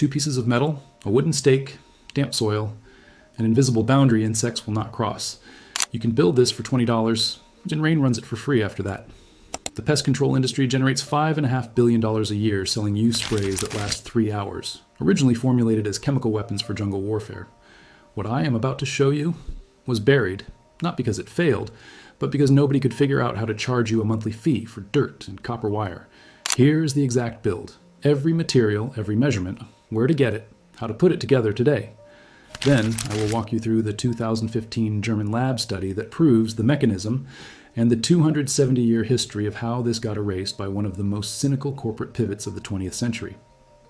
2 pieces of metal, a wooden stake, damp soil, an invisible boundary insects will not cross. You can build this for $20, and Rain runs it for free after that. The pest control industry generates $5.5 billion a year selling used sprays that last 3 hours, originally formulated as chemical weapons for jungle warfare. What I am about to show you was buried, not because it failed, but because nobody could figure out how to charge you a monthly fee for dirt and copper wire. Here's the exact build. Every material, every measurement, where to get it, how to put it together today. Then I will walk you through the 2015 German lab study that proves the mechanism and the 270-year history of how this got erased by one of the most cynical corporate pivots of the 20th century.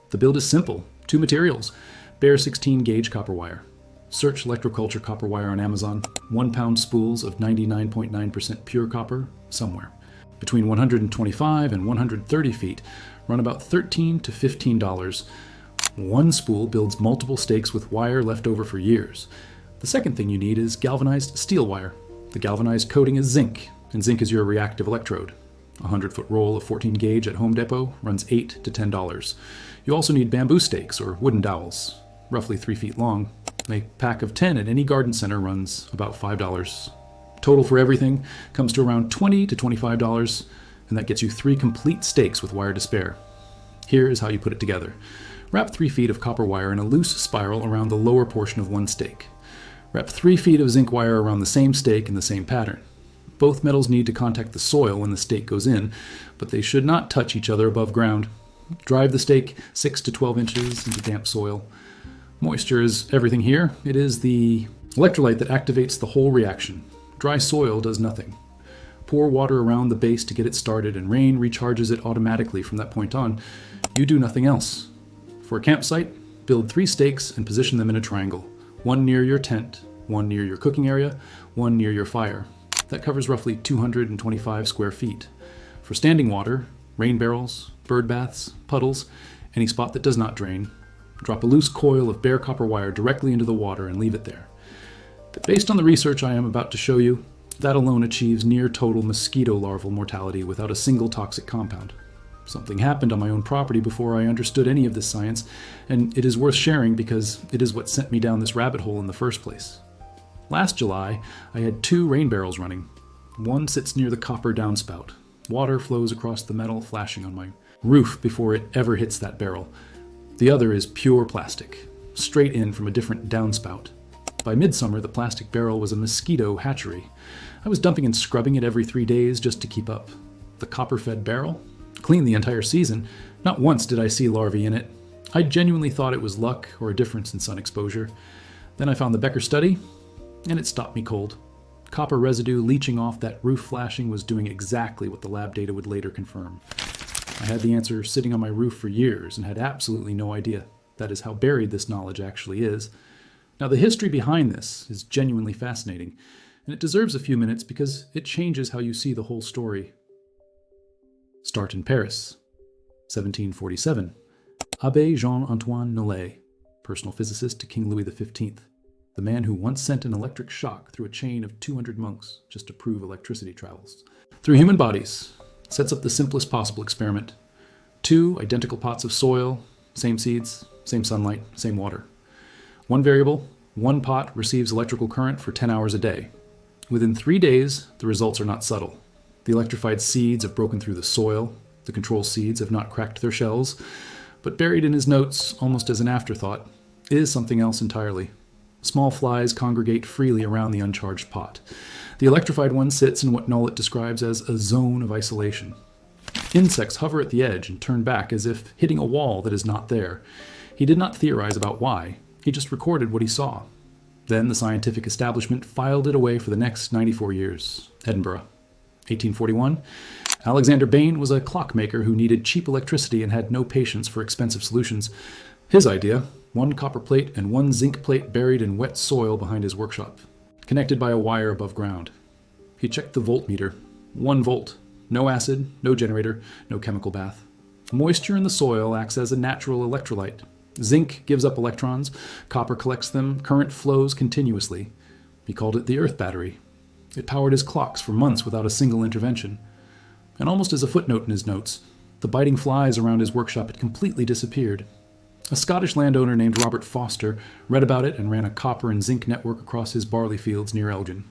The build is simple. 2 materials, bare 16-gauge copper wire. Search electroculture copper wire on Amazon, 1-pound spools of 99.9% pure copper somewhere. Between 125 and 130 feet, run about $13 to $15. 1 spool builds multiple stakes with wire left over for years. The second thing you need is galvanized steel wire. The galvanized coating is zinc, and zinc is your reactive electrode. A 100-foot roll of 14 gauge at Home Depot runs $8 to $10. You also need bamboo stakes or wooden dowels, roughly 3 feet long. A pack of 10 at any garden center runs about $5. Total for everything comes to around $20 to $25, and that gets you 3 complete stakes with wire to spare. Here is how you put it together. Wrap 3 feet of copper wire in a loose spiral around the lower portion of one stake. Wrap 3 feet of zinc wire around the same stake in the same pattern. Both metals need to contact the soil when the stake goes in, but they should not touch each other above ground. Drive the stake 6 to 12 inches into damp soil. Moisture is everything here. It is the electrolyte that activates the whole reaction. Dry soil does nothing. Pour water around the base to get it started, and Rain recharges it automatically from that point on. You do nothing else. For a campsite, build 3 stakes and position them in a triangle. 1 near your tent, 1 near your cooking area, 1 near your fire. That covers roughly 225 square feet. For standing water, rain barrels, bird baths, puddles, any spot that does not drain, drop a loose coil of bare copper wire directly into the water and leave it there. But based on the research I am about to show you, that alone achieves near total mosquito larval mortality without a single toxic compound. Something happened on my own property before I understood any of this science, and it is worth sharing because it is what sent me down this rabbit hole in the first place. Last July, I had 2 rain barrels running. One sits near the copper downspout. Water flows across the metal, flashing on my roof before it ever hits that barrel. The other is pure plastic, straight in from a different downspout. By midsummer, the plastic barrel was a mosquito hatchery. I was dumping and scrubbing it every 3 days just to keep up. The copper-fed barrel? Clean the entire season. Not once did I see larvae in it. I genuinely thought it was luck or a difference in sun exposure. Then I found the Becker study, and it stopped me cold. Copper residue leaching off that roof flashing was doing exactly what the lab data would later confirm. I had the answer sitting on my roof for years and had absolutely no idea. That is how buried this knowledge actually is. Now, the history behind this is genuinely fascinating, and it deserves a few minutes because it changes how you see the whole story. Start in Paris, 1747. Abbé Jean-Antoine Nollet, personal physicist to King Louis XV, the man who once sent an electric shock through a chain of 200 monks just to prove electricity travels. Through human bodies, sets up the simplest possible experiment. 2 identical pots of soil, same seeds, same sunlight, same water. 1 variable, 1 pot receives electrical current for 10 hours a day. Within 3 days, the results are not subtle. The electrified seeds have broken through the soil. The control seeds have not cracked their shells. But buried in his notes, almost as an afterthought, is something else entirely. Small flies congregate freely around the uncharged pot. The electrified one sits in what Nollet describes as a zone of isolation. Insects hover at the edge and turn back as if hitting a wall that is not there. He did not theorize about why. He just recorded what he saw. Then the scientific establishment filed it away for the next 94 years. Edinburgh. 1841. Alexander Bain was a clockmaker who needed cheap electricity and had no patience for expensive solutions. His idea, 1 copper plate and 1 zinc plate buried in wet soil behind his workshop, connected by a wire above ground. He checked the voltmeter. 1 volt. No acid, no generator, no chemical bath. Moisture in the soil acts as a natural electrolyte. Zinc gives up electrons, copper collects them, current flows continuously. He called it the Earth battery. It powered his clocks for months without a single intervention. And almost as a footnote in his notes, the biting flies around his workshop had completely disappeared. A Scottish landowner named Robert Foster read about it and ran a copper and zinc network across his barley fields near Elgin.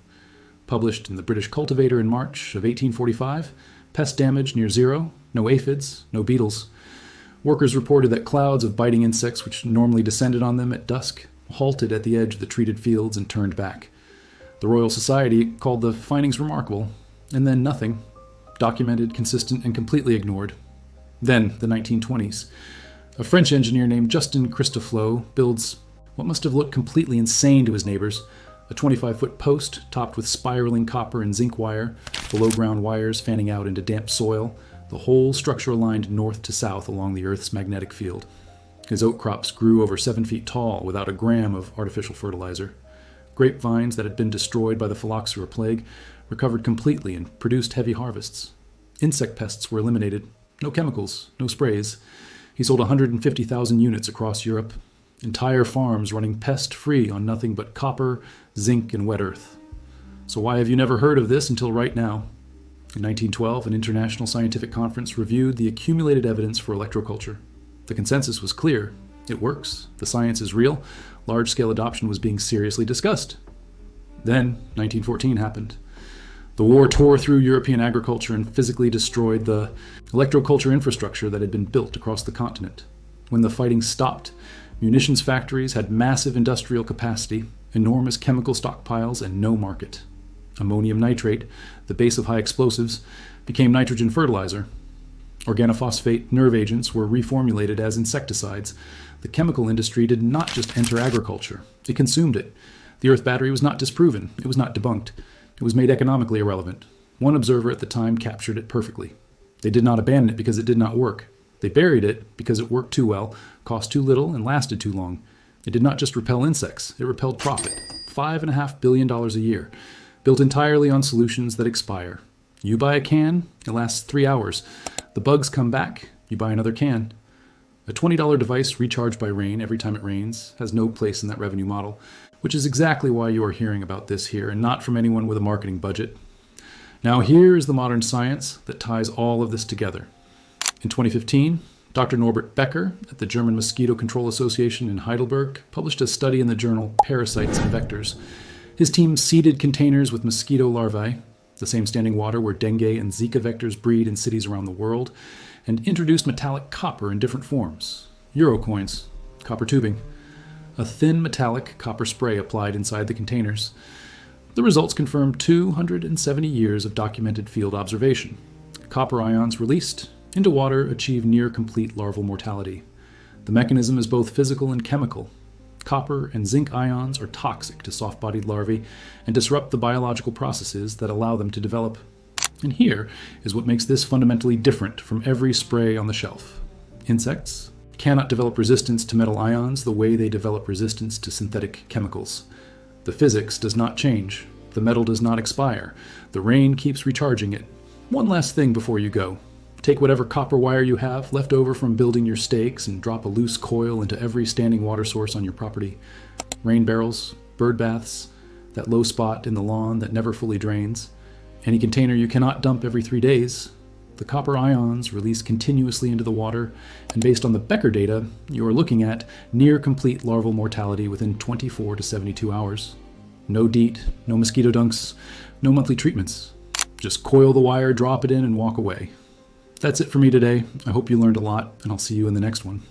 Published in the British Cultivator in March of 1845, pest damage near zero, no aphids, no beetles. Workers reported that clouds of biting insects which normally descended on them at dusk halted at the edge of the treated fields and turned back. The Royal Society called the findings remarkable, and then nothing. Documented, consistent, and completely ignored. Then, the 1920s. A French engineer named Justin Christoflo builds what must have looked completely insane to his neighbors, a 25-foot post topped with spiraling copper and zinc wire, below-ground wires fanning out into damp soil, the whole structure aligned north to south along the Earth's magnetic field. His oat crops grew over 7 feet tall without a gram of artificial fertilizer. Grapevines that had been destroyed by the phylloxera plague recovered completely and produced heavy harvests. Insect pests were eliminated. No chemicals, no sprays. He sold 150,000 units across Europe. Entire farms running pest-free on nothing but copper, zinc, and wet earth. So why have you never heard of this until right now? In 1912, an international scientific conference reviewed the accumulated evidence for electroculture. The consensus was clear. It works. The science is real. Large-scale adoption was being seriously discussed. Then, 1914 happened. The war tore through European agriculture and physically destroyed the electroculture infrastructure that had been built across the continent. When the fighting stopped, munitions factories had massive industrial capacity, enormous chemical stockpiles, and no market. Ammonium nitrate, the base of high explosives, became nitrogen fertilizer. Organophosphate nerve agents were reformulated as insecticides. The chemical industry did not just enter agriculture, it consumed it. The Earth battery was not disproven, it was not debunked. It was made economically irrelevant. One observer at the time captured it perfectly. They did not abandon it because it did not work. They buried it because it worked too well, cost too little, and lasted too long. It did not just repel insects, it repelled profit. $5.5 billion a year, built entirely on solutions that expire. You buy a can, it lasts 3 hours. The bugs come back, you buy another can. A $20 device recharged by rain every time it rains has no place in that revenue model, which is exactly why you are hearing about this here and not from anyone with a marketing budget. Now here is the modern science that ties all of this together. In 2015, Dr. Norbert Becker at the German Mosquito Control Association in Heidelberg published a study in the journal Parasites and Vectors. His team seeded containers with mosquito larvae, the same standing water where dengue and Zika vectors breed in cities around the world, and introduced metallic copper in different forms. Euro coins, copper tubing, a thin metallic copper spray applied inside the containers. The results confirmed 270 years of documented field observation. Copper ions released into water achieve near complete larval mortality. The mechanism is both physical and chemical. Copper and zinc ions are toxic to soft-bodied larvae and disrupt the biological processes that allow them to develop. And here is what makes this fundamentally different from every spray on the shelf. Insects cannot develop resistance to metal ions the way they develop resistance to synthetic chemicals. The physics does not change. The metal does not expire. The rain keeps recharging it. One last thing before you go. Take whatever copper wire you have left over from building your stakes and drop a loose coil into every standing water source on your property. Rain barrels, bird baths, that low spot in the lawn that never fully drains. Any container you cannot dump every 3 days. The copper ions release continuously into the water, and based on the Becker data, you are looking at near complete larval mortality within 24 to 72 hours. No DEET, no mosquito dunks, no monthly treatments. Just coil the wire, drop it in, and walk away. That's it for me today. I hope you learned a lot, and I'll see you in the next one.